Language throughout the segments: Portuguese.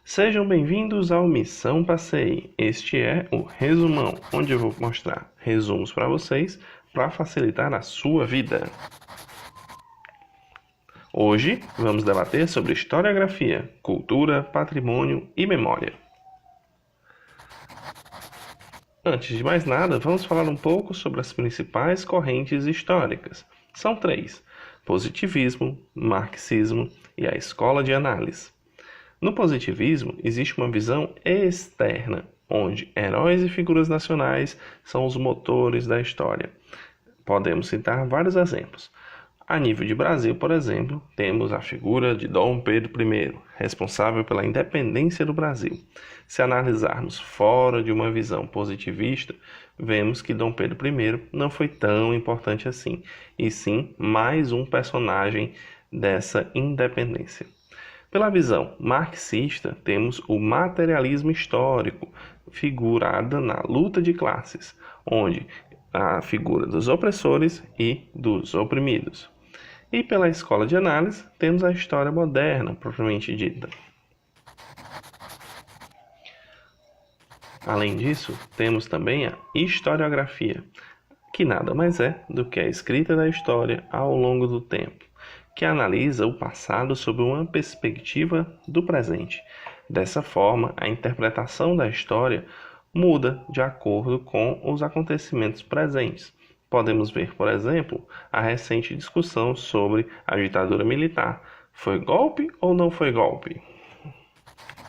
Sejam bem-vindos ao Missão Passei. Este é o resumão, onde eu vou mostrar resumos para vocês para facilitar a sua vida. Hoje vamos debater sobre historiografia, cultura, patrimônio e memória. Antes de mais nada, vamos falar um pouco sobre as principais correntes históricas. São três: positivismo, marxismo e a escola de análise. No positivismo, existe uma visão externa, onde heróis e figuras nacionais são os motores da história. Podemos citar vários exemplos. A nível de Brasil, por exemplo, temos a figura de Dom Pedro I, responsável pela independência do Brasil. Se analisarmos fora de uma visão positivista, vemos que Dom Pedro I não foi tão importante assim, e sim mais um personagem dessa independência. Pela visão marxista, temos o materialismo histórico, figurada na luta de classes, onde a figura dos opressores e dos oprimidos. E pela escola de análise, temos a história moderna, propriamente dita. Além disso, temos também a historiografia, que nada mais é do que a escrita da história ao longo do tempo, que analisa o passado sob uma perspectiva do presente. Dessa forma, a interpretação da história muda de acordo com os acontecimentos presentes. Podemos ver, por exemplo, a recente discussão sobre a ditadura militar. Foi golpe ou não foi golpe?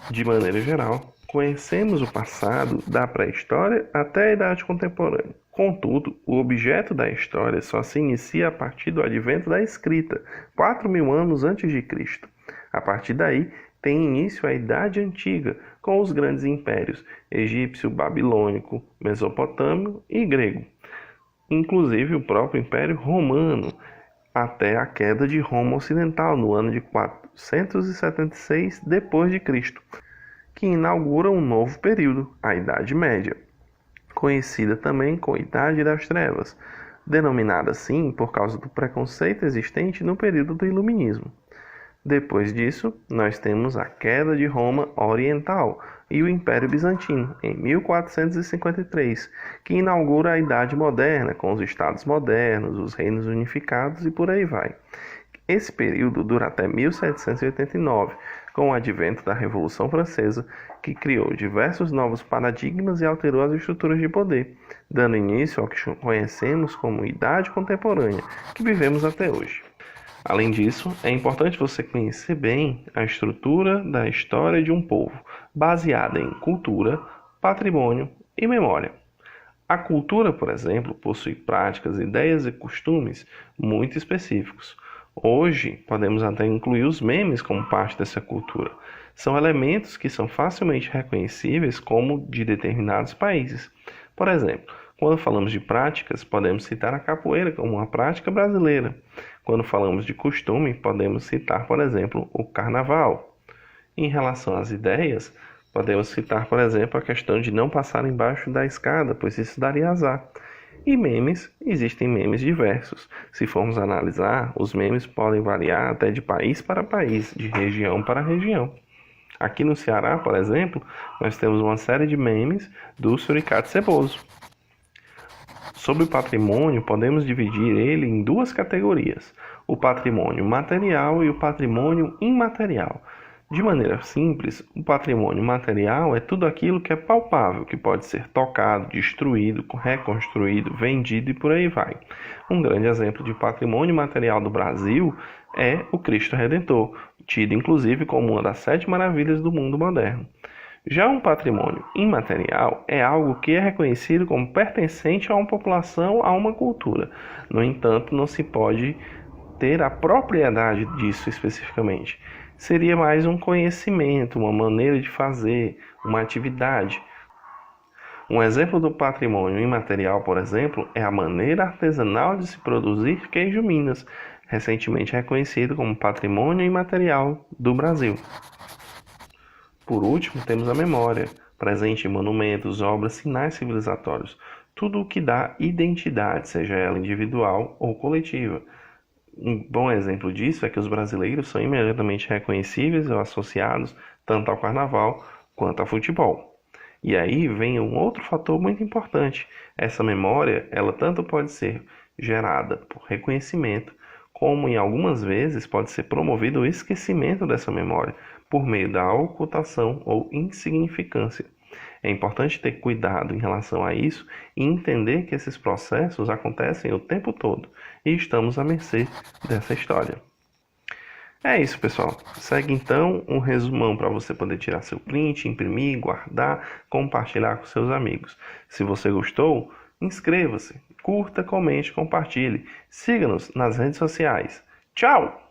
De maneira geral, conhecemos o passado da pré-história até a idade contemporânea. Contudo, o objeto da história só se inicia a partir do advento da escrita, 4.000 anos antes de Cristo. A partir daí, tem início a Idade Antiga, com os grandes impérios egípcio, babilônico, mesopotâmio e grego. Inclusive o próprio Império Romano, até a queda de Roma Ocidental no ano de 476 d.C., que inaugura um novo período, a Idade Média, conhecida também como Idade das Trevas, denominada assim por causa do preconceito existente no período do Iluminismo. Depois disso, nós temos a queda de Roma Oriental e o Império Bizantino, em 1453, que inaugura a Idade Moderna, com os Estados modernos, os reinos unificados e por aí vai. Esse período dura até 1789, com o advento da Revolução Francesa, que criou diversos novos paradigmas e alterou as estruturas de poder, dando início ao que conhecemos como Idade Contemporânea, que vivemos até hoje. Além disso, é importante você conhecer bem a estrutura da história de um povo, baseada em cultura, patrimônio e memória. A cultura, por exemplo, possui práticas, ideias e costumes muito específicos. Hoje, podemos até incluir os memes como parte dessa cultura. São elementos que são facilmente reconhecíveis como de determinados países. Por exemplo, quando falamos de práticas, podemos citar a capoeira como uma prática brasileira. Quando falamos de costume, podemos citar, por exemplo, o carnaval. Em relação às ideias, podemos citar, por exemplo, a questão de não passar embaixo da escada, pois isso daria azar. E memes, existem memes diversos. Se formos analisar, os memes podem variar até de país para país, de região para região. Aqui no Ceará, por exemplo, nós temos uma série de memes do Suricate Ceboso. Sobre o patrimônio, podemos dividir ele em duas categorias: o patrimônio material e o patrimônio imaterial. De maneira simples, o patrimônio material é tudo aquilo que é palpável, que pode ser tocado, destruído, reconstruído, vendido e por aí vai. Um grande exemplo de patrimônio material do Brasil é o Cristo Redentor, tido inclusive como uma das 7 maravilhas do mundo moderno. Já um patrimônio imaterial é algo que é reconhecido como pertencente a uma população, a uma cultura. No entanto, não se pode ter a propriedade disso especificamente. Seria mais um conhecimento, uma maneira de fazer, uma atividade. Um exemplo do patrimônio imaterial, por exemplo, é a maneira artesanal de se produzir queijo Minas, recentemente reconhecido como patrimônio imaterial do Brasil. Por último, temos a memória, presente em monumentos, obras, sinais civilizatórios, tudo o que dá identidade, seja ela individual ou coletiva. Um bom exemplo disso é que os brasileiros são imediatamente reconhecíveis ou associados tanto ao carnaval quanto ao futebol. E aí vem um outro fator muito importante. Essa memória, ela tanto pode ser gerada por reconhecimento, como em algumas vezes pode ser promovido o esquecimento dessa memória por meio da ocultação ou insignificância. É importante ter cuidado em relação a isso e entender que esses processos acontecem o tempo todo e estamos à mercê dessa história. É isso, pessoal. Segue então um resumão para você poder tirar seu print, imprimir, guardar, compartilhar com seus amigos. Se você gostou, inscreva-se, curta, comente, compartilhe. Siga-nos nas redes sociais. Tchau!